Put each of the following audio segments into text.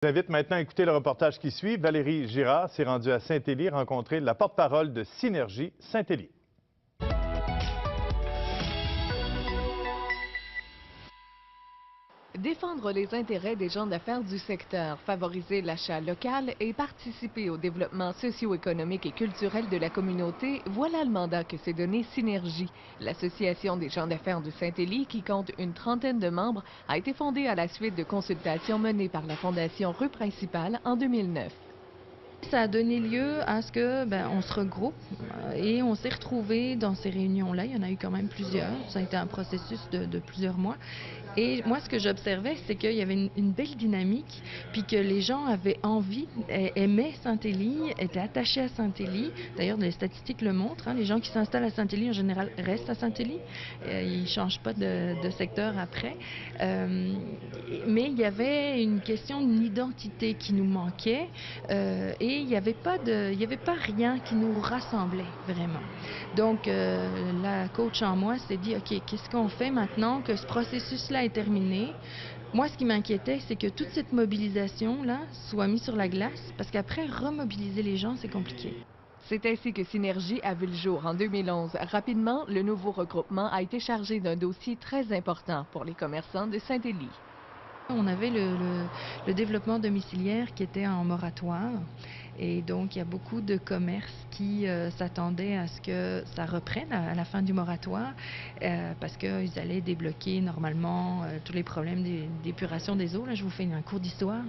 J'invite maintenant à écouter le reportage qui suit. Valérie Girard s'est rendue à Saint-Élie rencontrer la porte-parole de Synergie Saint-Élie. Défendre les intérêts des gens d'affaires du secteur, favoriser l'achat local et participer au développement socio-économique et culturel de la communauté, voilà le mandat que s'est donné Synergie. L'association des gens d'affaires de Saint-Élie, qui compte une trentaine de membres, a été fondée à la suite de consultations menées par la Fondation Rue Principale en 2009. Ça a donné lieu à ce que on se regroupe et on s'est retrouvés dans ces réunions-là. Il y en a eu quand même plusieurs. Ça a été un processus de plusieurs mois. Et moi, ce que j'observais, c'est qu'il y avait une belle dynamique, puis que les gens avaient envie, aimaient Saint-Élie, étaient attachés à Saint-Élie. D'ailleurs, les statistiques le montrent. Les gens qui s'installent à Saint-Élie, en général, restent à Saint-Élie. Ils ne changent pas de secteur après. Mais il y avait une question d'identité qui nous manquait. Et il n'y avait pas rien qui nous rassemblait vraiment. Donc, la coach en moi s'est dit, OK, qu'est-ce qu'on fait maintenant que ce processus-là est terminé? Moi, ce qui m'inquiétait, c'est que toute cette mobilisation-là soit mise sur la glace, parce qu'après, remobiliser les gens, c'est compliqué. C'est ainsi que Synergie a vu le jour en 2011. Rapidement, le nouveau regroupement a été chargé d'un dossier très important pour les commerçants de Saint-Élie. On avait le développement domiciliaire qui était en moratoire et donc il y a beaucoup de commerces qui s'attendaient à ce que ça reprenne à la fin du moratoire parce qu'ils allaient débloquer normalement tous les problèmes d'épuration des eaux. Là, je vous fais un cours d'histoire.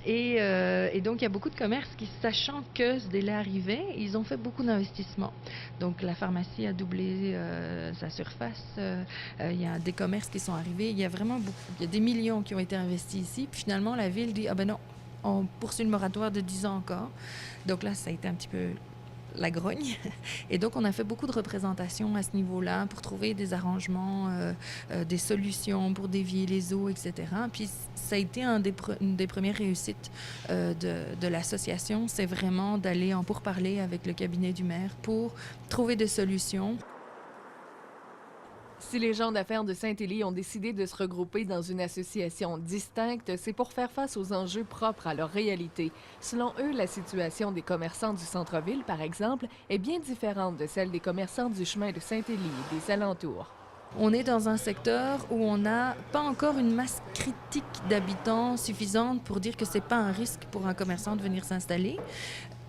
Et donc il y a beaucoup de commerces qui, sachant que ce délai arrivait, ils ont fait beaucoup d'investissements. Donc la pharmacie a doublé sa surface. Il y a des commerces qui sont arrivés. Il y a vraiment beaucoup. Il y a des millions qui ont été investis ici. Puis finalement, la ville dit, ah ben non, on poursuit le moratoire de 10 ans encore. Donc là, ça a été un petit peu la grogne. Et donc, on a fait beaucoup de représentations à ce niveau-là pour trouver des arrangements, des solutions pour dévier les eaux, etc. Puis ça a été une des premières réussites de l'association. C'est vraiment d'aller en pourparler avec le cabinet du maire pour trouver des solutions. Si les gens d'affaires de Saint-Élie ont décidé de se regrouper dans une association distincte, c'est pour faire face aux enjeux propres à leur réalité. Selon eux, la situation des commerçants du centre-ville, par exemple, est bien différente de celle des commerçants du chemin de Saint-Élie et des alentours. On est dans un secteur où on n'a pas encore une masse critique d'habitants suffisante pour dire que c'est pas un risque pour un commerçant de venir s'installer.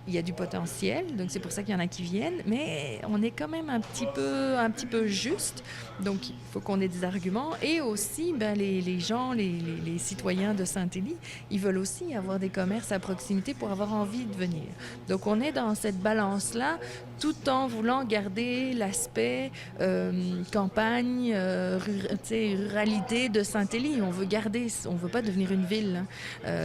Il y a du potentiel, donc c'est pour ça qu'il y en a qui viennent, mais on est quand même un petit peu juste. Donc, il faut qu'on ait des arguments. Et aussi, les gens, les citoyens de Saint-Élie, ils veulent aussi avoir des commerces à proximité pour avoir envie de venir. Donc, on est dans cette balance-là, tout en voulant garder l'aspect campagne, ruralité de Saint-Élie. On veut garder, on veut pas devenir une ville.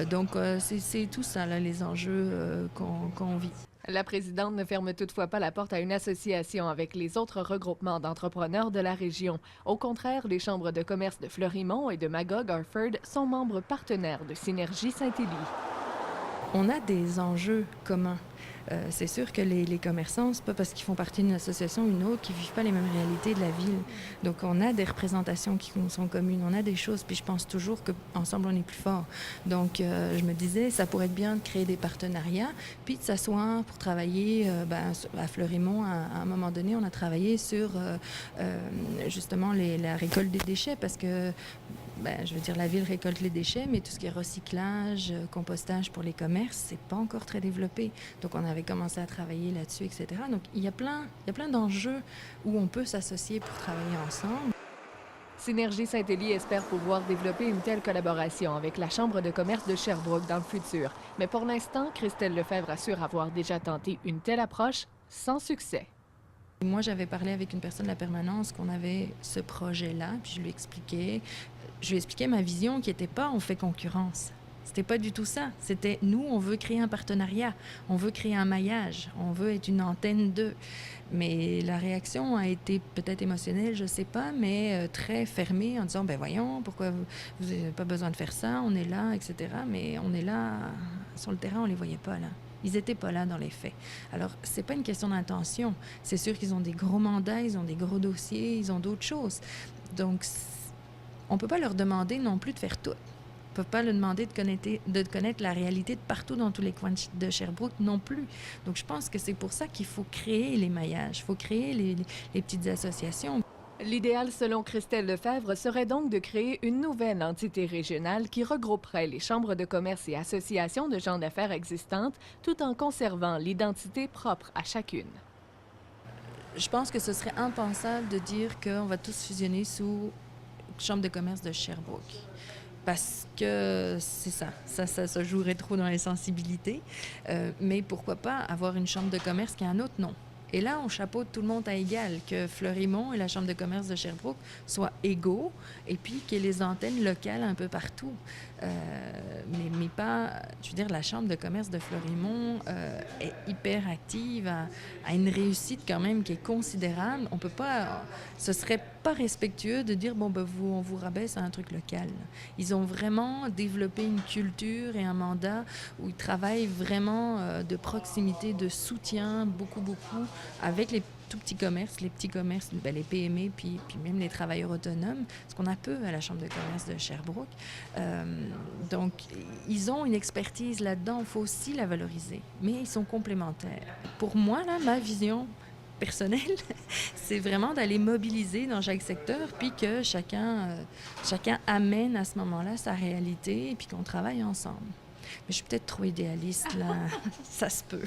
Donc, c'est tout ça, là, les enjeux qu'on vit. La présidente ne ferme toutefois pas la porte à une association avec les autres regroupements d'entrepreneurs de la région. Au contraire, les chambres de commerce de Fleurimont et de Magog-Harford sont membres partenaires de Synergie Saint-Élie. On a des enjeux communs. C'est sûr que les commerçants, c'est pas parce qu'ils font partie d'une association ou une autre qu'ils vivent pas les mêmes réalités de la ville. Donc, on a des représentations qui sont communes, on a des choses, puis je pense toujours qu'ensemble, on est plus fort. Donc, je me disais, ça pourrait être bien de créer des partenariats, puis de s'asseoir pour travailler. À Fleurimont, à un moment donné, on a travaillé sur justement la récolte des déchets, parce que je veux dire, la ville récolte les déchets, mais tout ce qui est recyclage, compostage pour les commerces, c'est pas encore très développé. Donc, on avait commencé à travailler là-dessus, etc. Donc, il y a plein d'enjeux où on peut s'associer pour travailler ensemble. Synergie Saint-Élie espère pouvoir développer une telle collaboration avec la Chambre de commerce de Sherbrooke dans le futur. Mais pour l'instant, Christelle Lefebvre assure avoir déjà tenté une telle approche sans succès. Moi, j'avais parlé avec une personne de la permanence qu'on avait ce projet-là, puis je lui expliquais ma vision qui n'était pas on fait concurrence. C'était pas du tout ça. C'était nous, on veut créer un partenariat, on veut créer un maillage, on veut être une antenne d'eux. Mais la réaction a été peut-être émotionnelle, je sais pas, mais très fermée en disant voyons, pourquoi vous n'avez pas besoin de faire ça, on est là, etc. Mais on est là sur le terrain, on les voyait pas là. Ils n'étaient pas là dans les faits. Alors, c'est pas une question d'intention. C'est sûr qu'ils ont des gros mandats, ils ont des gros dossiers, ils ont d'autres choses. Donc, on peut pas leur demander non plus de faire tout. peuvent pas leur demander de connaître la réalité de partout dans tous les coins de Sherbrooke non plus. Donc, je pense que c'est pour ça qu'il faut créer les maillages, il faut créer les petites associations. L'idéal, selon Christelle Lefebvre, serait donc de créer une nouvelle entité régionale qui regrouperait les chambres de commerce et associations de gens d'affaires existantes, tout en conservant l'identité propre à chacune. Je pense que ce serait impensable de dire qu'on va tous fusionner sous Chambre de commerce de Sherbrooke. Parce que c'est ça se jouerait trop dans les sensibilités. Mais pourquoi pas avoir une chambre de commerce qui a un autre nom? Et là, on chapeaute tout le monde à égal, que Fleurimont et la Chambre de commerce de Sherbrooke soient égaux, et puis qu'il y ait les antennes locales un peu partout. Mais pas, je veux dire, la Chambre de commerce de Fleurimont est hyper active, a une réussite quand même qui est considérable. On peut pas, ce serait pas respectueux de dire, bon, ben, on vous rabaisse à un truc local. Ils ont vraiment développé une culture et un mandat où ils travaillent vraiment de proximité, de soutien, beaucoup, avec les tout petits commerces, les petits commerces, ben, les PME, puis même les travailleurs autonomes, ce qu'on a peu à la Chambre de commerce de Sherbrooke. Donc, ils ont une expertise là-dedans, il faut aussi la valoriser, mais ils sont complémentaires. Pour moi, là, ma vision personnelle, c'est vraiment d'aller mobiliser dans chaque secteur, puis que chacun amène à ce moment-là sa réalité, et puis qu'on travaille ensemble. Mais je suis peut-être trop idéaliste, là, ça se peut.